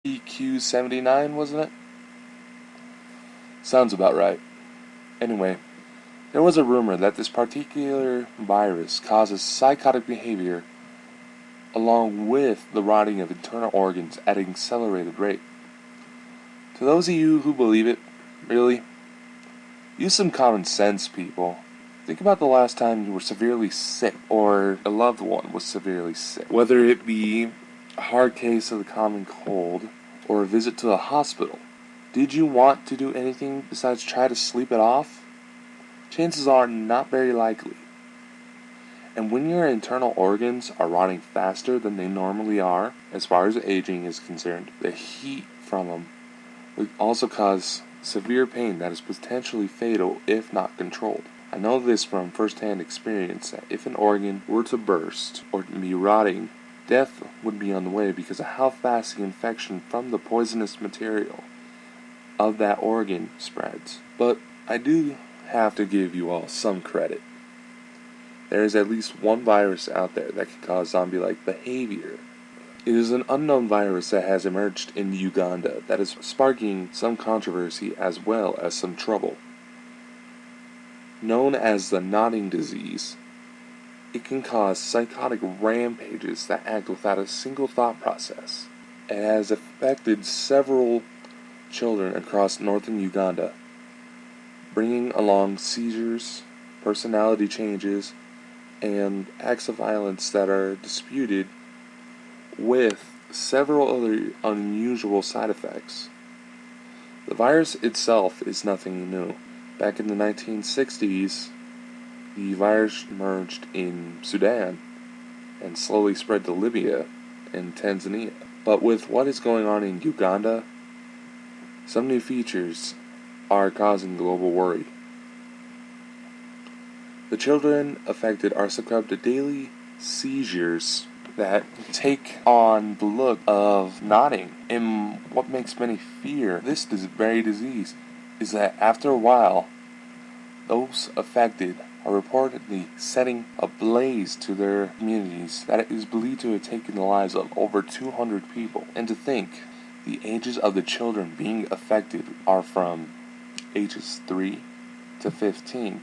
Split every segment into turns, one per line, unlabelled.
EQ79, wasn't it? Sounds about right. Anyway, there was a rumor that this particular virus causes psychotic behavior along with the rotting of internal organs at an accelerated rate. To those of you who believe it, really, use some common sense, people. Think about the last time you were severely sick or a loved one was severely sick. Whether it be a hard case of the common cold or a visit to a hospital. Did you want to do anything besides try to sleep it off? Chances are not very likely. And when your internal organs are rotting faster than they normally are, as far as aging is concerned, the heat from them will also cause severe pain that is potentially fatal if not controlled. I know this from first-hand experience that if an organ were to burst or be rotting, death would be on the way because of how fast the infection from the poisonous material of that organ spreads. But I do have to give you all some credit. There is at least one virus out there that can cause zombie-like behavior. It is an unknown virus that has emerged in Uganda that is sparking some controversy as well as some trouble. Known as the nodding disease, it can cause psychotic rampages that act without a single thought process. It has affected several children across northern Uganda, bringing along seizures, personality changes, and acts of violence that are disputed with several other unusual side effects. The virus itself is nothing new. Back in the 1960s, the virus emerged in Sudan and slowly spread to Libya and Tanzania. But with what is going on in Uganda, some new features are causing global worry. The children affected are subject to daily seizures that take on the look of nodding. And what makes many fear this very disease is that after a while, those affected are reportedly setting ablaze to their communities that it is believed to have taken the lives of over 200 people. And to think, the ages of the children being affected are from ages 3 to 15.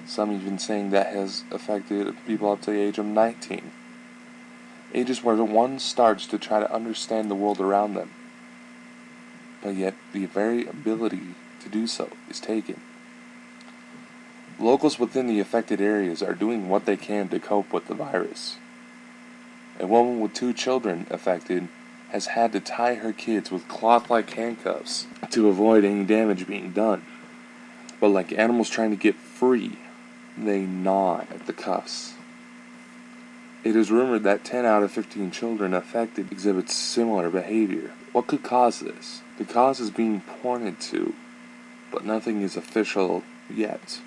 Some even saying that has affected people up to the age of 19. Ages where one starts to try to understand the world around them. But yet the very ability to do so is taken. Locals within the affected areas are doing what they can to cope with the virus. A woman with 2 children affected has had to tie her kids with cloth-like handcuffs to avoid any damage being done. But like animals trying to get free, they gnaw at the cuffs. It is rumored that 10 out of 15 children affected exhibit similar behavior. What could cause this? The cause is being pointed to, but nothing is official yet.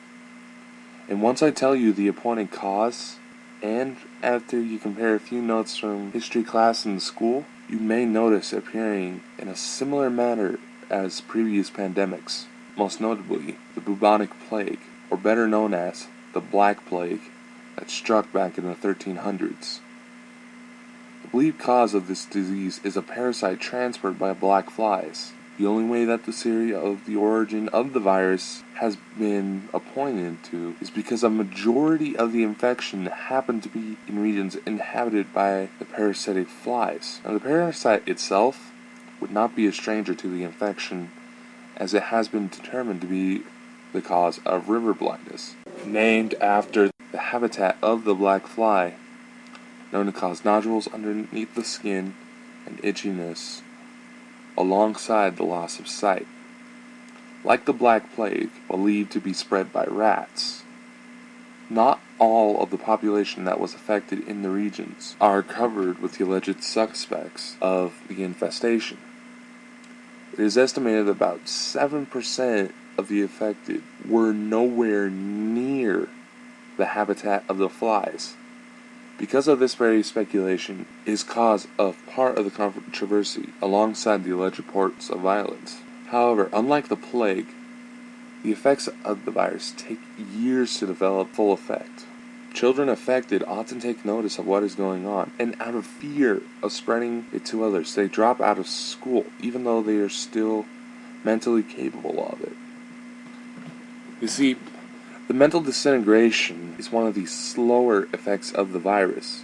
And once I tell you the appointed cause, and after you compare a few notes from history class in school, you may notice appearing in a similar manner as previous pandemics, most notably the bubonic plague, or better known as the Black Plague, that struck back in the 1300s. The believed cause of this disease is a parasite transferred by black flies. The only way that the theory of the origin of the virus has been appointed to is because a majority of the infection happened to be in regions inhabited by the parasitic flies. Now, the parasite itself would not be a stranger to the infection, as it has been determined to be the cause of river blindness, named after the habitat of the black fly, known to cause nodules underneath the skin and itchiness, alongside the loss of sight. Like the Black Plague, believed to be spread by rats, not all of the population that was affected in the regions are covered with the alleged suspects of the infestation. It is estimated that about 7% of the affected were nowhere near the habitat of the flies. Because of this very speculation is cause of part of the controversy alongside the alleged reports of violence. However, unlike the plague, the effects of the virus take years to develop full effect. Children affected often take notice of what is going on, and out of fear of spreading it to others, they drop out of school, even though they are still mentally capable of it. You see, the mental disintegration is one of the slower effects of the virus,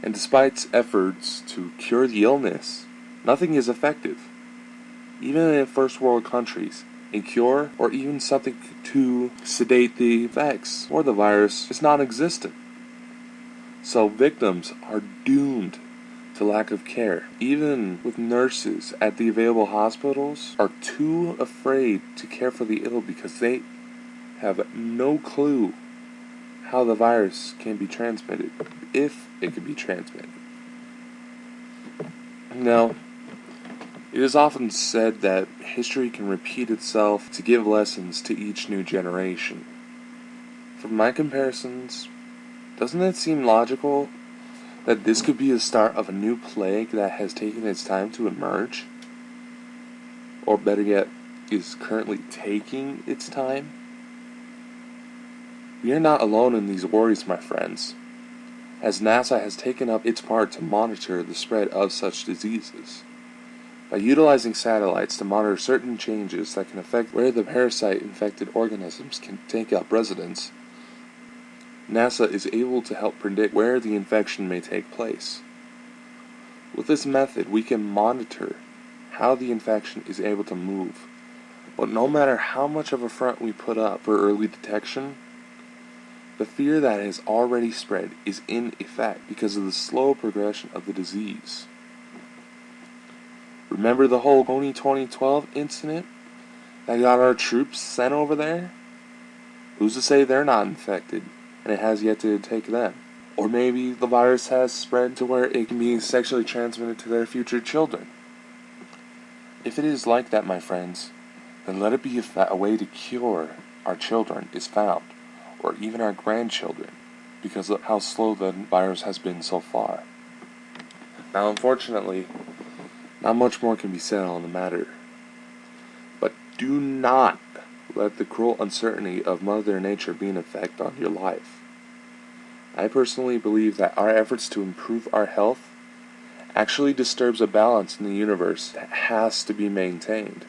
and despite its efforts to cure the illness, nothing is effective. Even in first world countries, a cure or even something to sedate the effects or the virus is non-existent. So victims are doomed to lack of care. Even with nurses at the available hospitals are too afraid to care for the ill because they have no clue how the virus can be transmitted, if it can be transmitted. Now, it is often said that history can repeat itself to give lessons to each new generation. From my comparisons, doesn't it seem logical that this could be the start of a new plague that has taken its time to emerge? Or better yet, is currently taking its time? We are not alone in these worries, my friends, as NASA has taken up its part to monitor the spread of such diseases. By utilizing satellites to monitor certain changes that can affect where the parasite-infected organisms can take up residence, NASA is able to help predict where the infection may take place. With this method, we can monitor how the infection is able to move, but no matter how much of a front we put up for early detection, the fear that has already spread is in effect because of the slow progression of the disease. Remember the whole Pony 2012 incident that got our troops sent over there? Who's to say they're not infected, and it has yet to take them? Or maybe the virus has spread to where it can be sexually transmitted to their future children. If it is like that, my friends, then let it be a way to cure our children is found, or even our grandchildren, because of how slow the virus has been so far. Now, unfortunately, not much more can be said on the matter. But do not let the cruel uncertainty of Mother Nature be an effect on your life. I personally believe that our efforts to improve our health actually disturbs a balance in the universe that has to be maintained.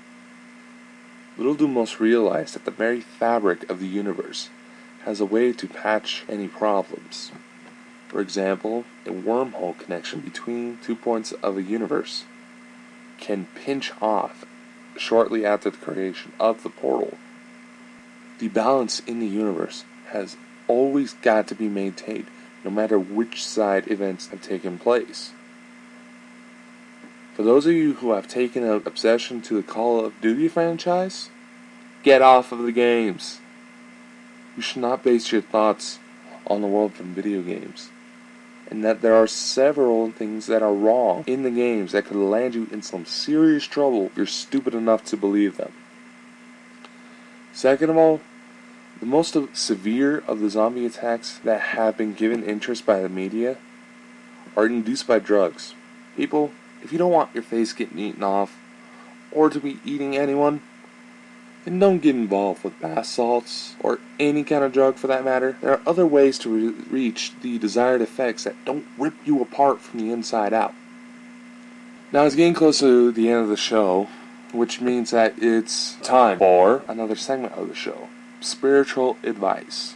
Little do most realize that the very fabric of the universe has a way to patch any problems. For example, a wormhole connection between 2 points of a universe can pinch off shortly after the creation of the portal. The balance in the universe has always got to be maintained, no matter which side events have taken place. For those of you who have taken an obsession to the Call of Duty franchise, get off of the games. You should not base your thoughts on the world from video games, and that there are several things that are wrong in the games that could land you in some serious trouble if you're stupid enough to believe them. Second of all, the most severe of the zombie attacks that have been given interest by the media are induced by drugs. People, if you don't want your face getting eaten off, or to be eating anyone, then don't get involved with bath salts, or any kind of drug for that matter. There are other ways to reach the desired effects that don't rip you apart from the inside out. Now it's getting close to the end of the show, which means that it's time for another segment of the show, Spiritual Advice.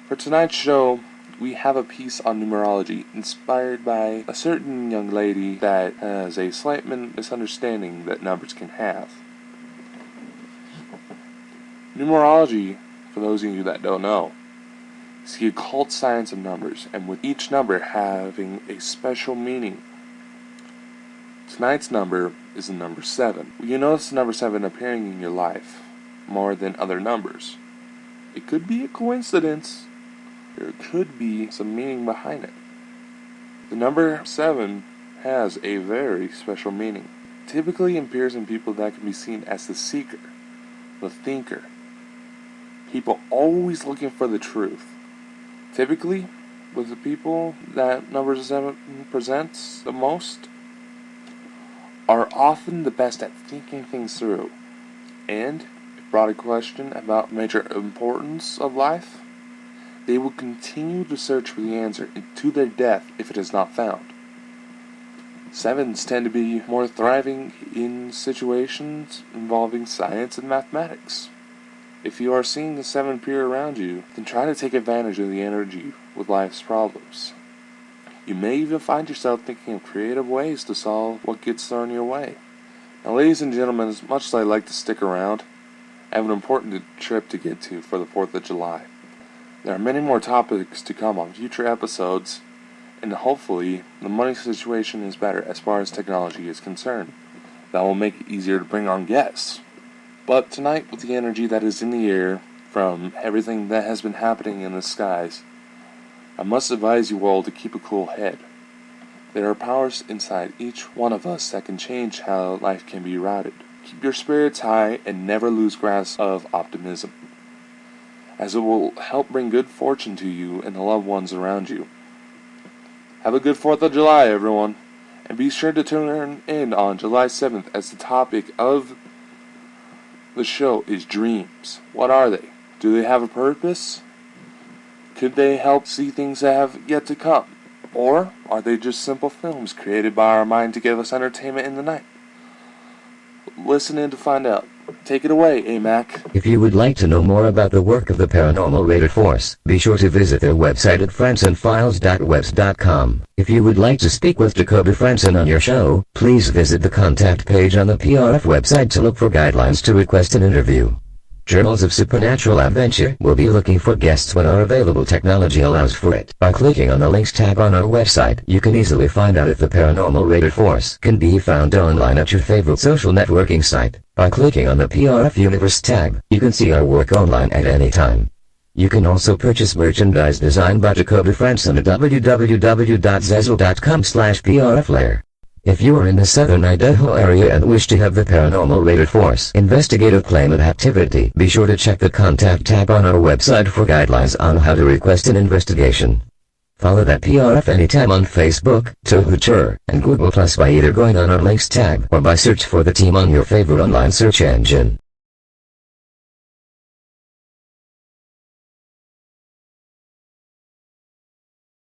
For tonight's show, we have a piece on numerology inspired by a certain young lady that has a slight misunderstanding that numbers can have. Numerology, for those of you that don't know, is the occult science of numbers, and with each number having a special meaning. Tonight's number is the number 7. You notice the number 7 appearing in your life more than other numbers. It could be a coincidence. There could be some meaning behind it. The number 7 has a very special meaning. Typically appears in people that can be seen as the seeker, the thinker. People always looking for the truth. Typically, with the people that number 7 presents the most, are often the best at thinking things through. And, if brought a question about major importance of life, They will continue to search for the answer to their death if it is not found. 7s tend to be more thriving in situations involving science and mathematics. If you are seeing a 7 peer around you, then try to take advantage of the energy with life's problems. You may even find yourself thinking of creative ways to solve what gets thrown your way. Now, ladies and gentlemen, as much as I'd like to stick around, I have an important trip to get to for the 4th of July. There are many more topics to come on future episodes, and hopefully the money situation is better as far as technology is concerned. That will make it easier to bring on guests. But tonight, with the energy that is in the air from everything that has been happening in the skies, I must advise you all to keep a cool head. There are powers inside each one of us that can change how life can be routed. Keep your spirits high and never lose grasp of optimism, as it will help bring good fortune to you and the loved ones around you. Have a good 4th of July, everyone, and be sure to tune in on July 7th as the topic of the show is dreams. What are they? Do they have a purpose? Could they help see things that have yet to come? Or are they just simple films created by our mind to give us entertainment in the night? Listen in to find out. Take it away, AMAC.
If you would like to know more about the work of the Paranormal Raider Force, be sure to visit their website at frandsenfiles.webs.com. If you would like to speak with Dakota Frandsen on your show, please visit the contact page on the PRF website to look for guidelines to request an interview. Journals of Supernatural Adventure will be looking for guests when our available technology allows for it. By clicking on the links tab on our website, you can easily find out if the Paranormal Raider Force can be found online at your favorite social networking site. By clicking on the PRF Universe tab, you can see our work online at any time. You can also purchase merchandise designed by Dakota Frandsen at www.zezel.com/prflair. If you are in the southern Idaho area and wish to have the Paranormal Raider Force investigate a claim of activity, be sure to check the contact tab on our website for guidelines on how to request an investigation. Follow that PRF anytime on Facebook, Twitter, and Google Plus by either going on our links tab or by search for the team on your favorite online search engine.